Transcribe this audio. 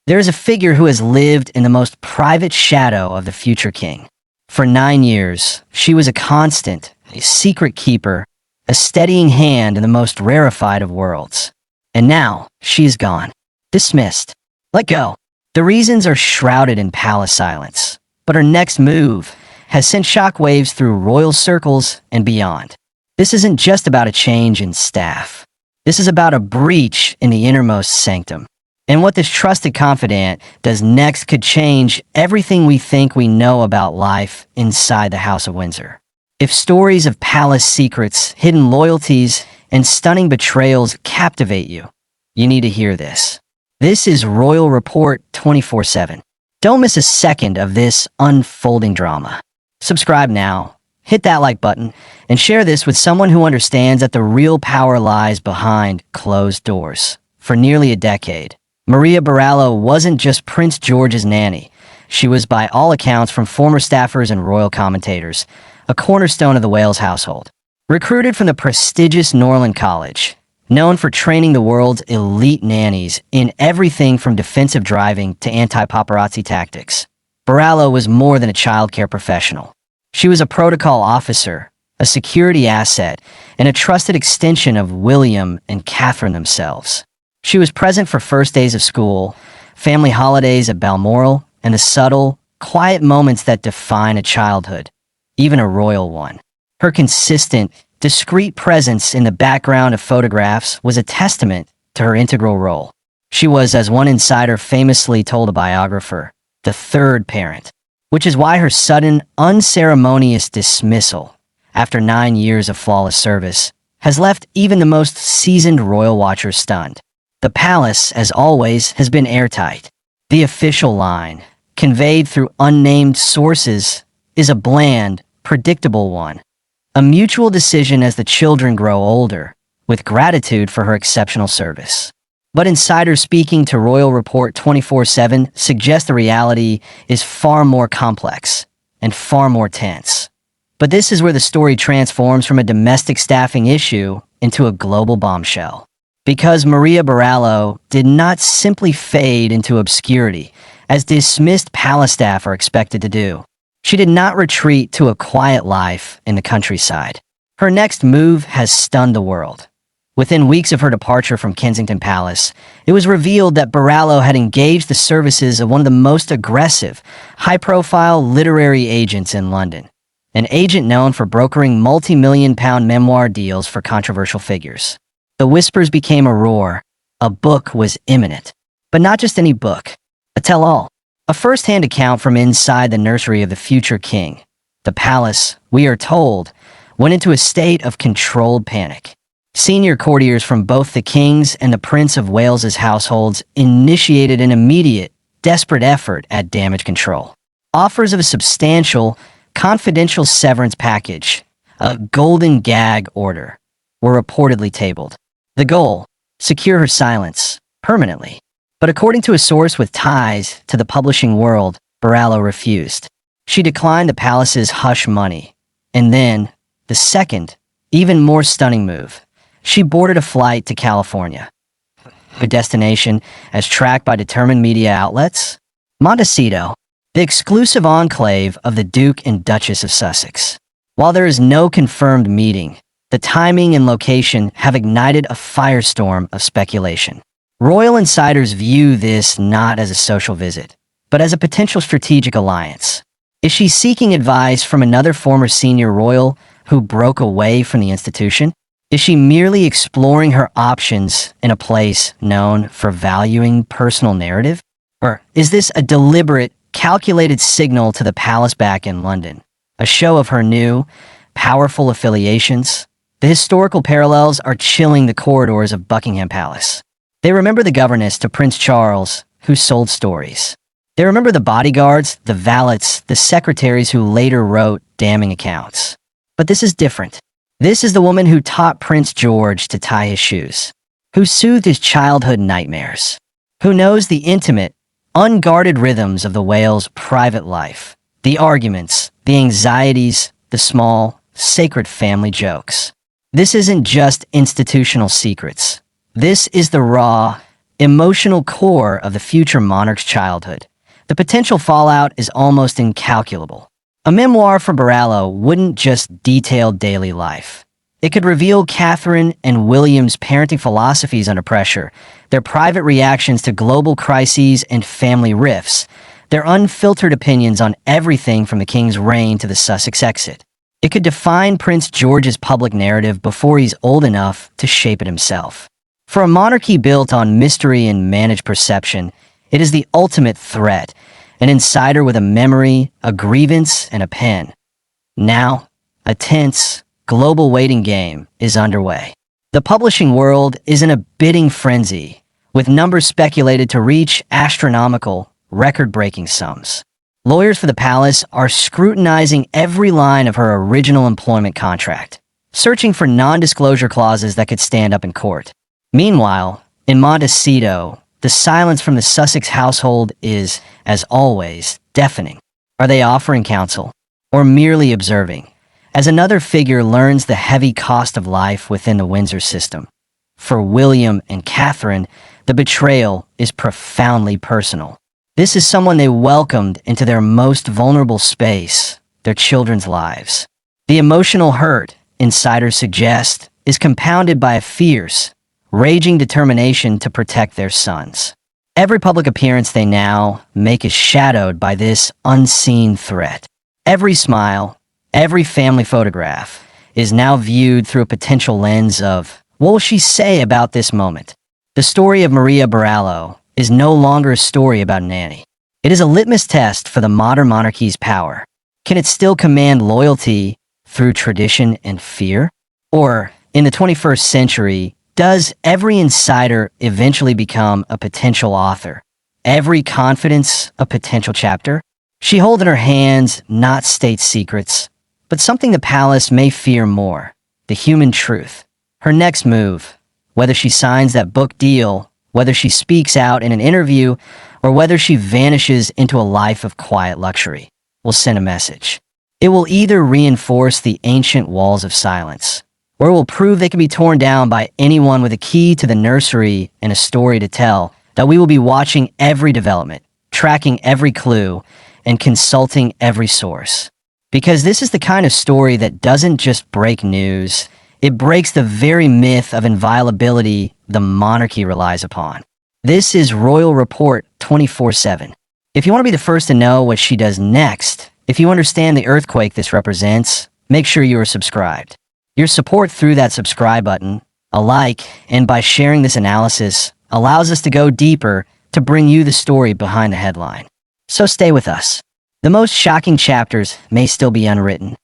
There is a figure who has lived in the most private shadow of the future king. For 9 years, she was a constant, a secret keeper, a steadying hand in the most rarefied of worlds. And now, she is gone. Dismissed. Let go. The reasons are shrouded in palace silence, but her next move has sent shockwaves through royal circles and beyond. This isn't just about a change in staff. This is about a breach in the innermost sanctum. And what this trusted confidant does next could change everything we think we know about life inside the House of Windsor. If stories of palace secrets, hidden loyalties, and stunning betrayals captivate you, you need to hear this. This is Royal Report 24/7. Don't miss a second of this unfolding drama. Subscribe now, hit that like button, and share this with someone who understands that the real power lies behind closed doors. For nearly a decade, Maria Barallo wasn't just Prince George's nanny. She was, by all accounts from former staffers and royal commentators, a cornerstone of the Wales household. Recruited from the prestigious Norland College, known for training the world's elite nannies in everything from defensive driving to anti-paparazzi tactics, Barallo was more than a childcare professional. She was a protocol officer, a security asset, and a trusted extension of William and Catherine themselves. She was present for first days of school, family holidays at Balmoral, and the subtle, quiet moments that define a childhood, even a royal one. Her consistent, discreet presence in the background of photographs was a testament to her integral role. She was, as one insider famously told a biographer, the third parent, which is why her sudden, unceremonious dismissal, after 9 years of flawless service, has left even the most seasoned royal watchers stunned. The palace, as always, has been airtight. The official line, conveyed through unnamed sources, is a bland, predictable one. A mutual decision as the children grow older, with gratitude for her exceptional service. But insiders speaking to Royal Report 24/7 suggest the reality is far more complex and far more tense. But this is where the story transforms from a domestic staffing issue into a global bombshell. Because Maria Barallo did not simply fade into obscurity, as dismissed palace staff are expected to do. She did not retreat to a quiet life in the countryside. Her next move has stunned the world. Within weeks of her departure from Kensington Palace, it was revealed that Barallo had engaged the services of one of the most aggressive, high-profile literary agents in London, an agent known for brokering multi-million-pound memoir deals for controversial figures. The whispers became a roar. A book was imminent. But not just any book. A tell-all. A first-hand account from inside the nursery of the future king. The palace, we are told, went into a state of controlled panic. Senior courtiers from both the king's and the Prince of Wales's households initiated an immediate, desperate effort at damage control. Offers of a substantial, confidential severance package, a golden gag order, were reportedly tabled. The goal, secure her silence, permanently. But according to a source with ties to the publishing world, Barallo refused. She declined the palace's hush money. And then, the second, even more stunning move, she boarded a flight to California. Her destination, as tracked by determined media outlets, Montecito, the exclusive enclave of the Duke and Duchess of Sussex. While there is no confirmed meeting, the timing and location have ignited a firestorm of speculation. Royal insiders view this not as a social visit, but as a potential strategic alliance. Is she seeking advice from another former senior royal who broke away from the institution? Is she merely exploring her options in a place known for valuing personal narrative? Or is this a deliberate, calculated signal to the palace back in London? A show of her new, powerful affiliations? The historical parallels are chilling the corridors of Buckingham Palace. They remember the governess to Prince Charles, who sold stories. They remember the bodyguards, the valets, the secretaries who later wrote damning accounts. But this is different. This is the woman who taught Prince George to tie his shoes, who soothed his childhood nightmares, who knows the intimate, unguarded rhythms of the Wales' private life, the arguments, the anxieties, the small, sacred family jokes. This isn't just institutional secrets. This is the raw, emotional core of the future monarch's childhood. The potential fallout is almost incalculable. A memoir for Borrello wouldn't just detail daily life. It could reveal Catherine and William's parenting philosophies under pressure, their private reactions to global crises and family rifts, their unfiltered opinions on everything from the king's reign to the Sussex exit. It could define Prince George's public narrative before he's old enough to shape it himself. For a monarchy built on mystery and managed perception, it is the ultimate threat, an insider with a memory, a grievance, and a pen. Now, a tense, global waiting game is underway. The publishing world is in a bidding frenzy, with numbers speculated to reach astronomical, record-breaking sums. Lawyers for the palace are scrutinizing every line of her original employment contract, searching for non-disclosure clauses that could stand up in court. Meanwhile, in Montecito, the silence from the Sussex household is, as always, deafening. Are they offering counsel, or merely observing, as another figure learns the heavy cost of life within the Windsor system? For William and Catherine, the betrayal is profoundly personal. This is someone they welcomed into their most vulnerable space, their children's lives. The emotional hurt, insiders suggest, is compounded by a fierce, raging determination to protect their sons. Every public appearance they now make is shadowed by this unseen threat. Every smile, every family photograph is now viewed through a potential lens of, what will she say about this moment? The story of Maria Borrello is no longer a story about Nanny. It is a litmus test for the modern monarchy's power. Can it still command loyalty through tradition and fear? Or, in the 21st century, does every insider eventually become a potential author? Every confidence a potential chapter? She holds in her hands not state secrets, but something the palace may fear more, the human truth. Her next move, whether she signs that book deal, whether she speaks out in an interview, or whether she vanishes into a life of quiet luxury, will send a message. It will either reinforce the ancient walls of silence, or it will prove they can be torn down by anyone with a key to the nursery and a story to tell, that we will be watching every development, tracking every clue, and consulting every source. Because this is the kind of story that doesn't just break news, it breaks the very myth of inviolability the monarchy relies upon. This is Royal Report 24/7. If you want to be the first to know what she does next, if you understand the earthquake this represents, make sure you are subscribed. Your support through that subscribe button, a like, and by sharing this analysis allows us to go deeper to bring you the story behind the headline. So stay with us. The most shocking chapters may still be unwritten,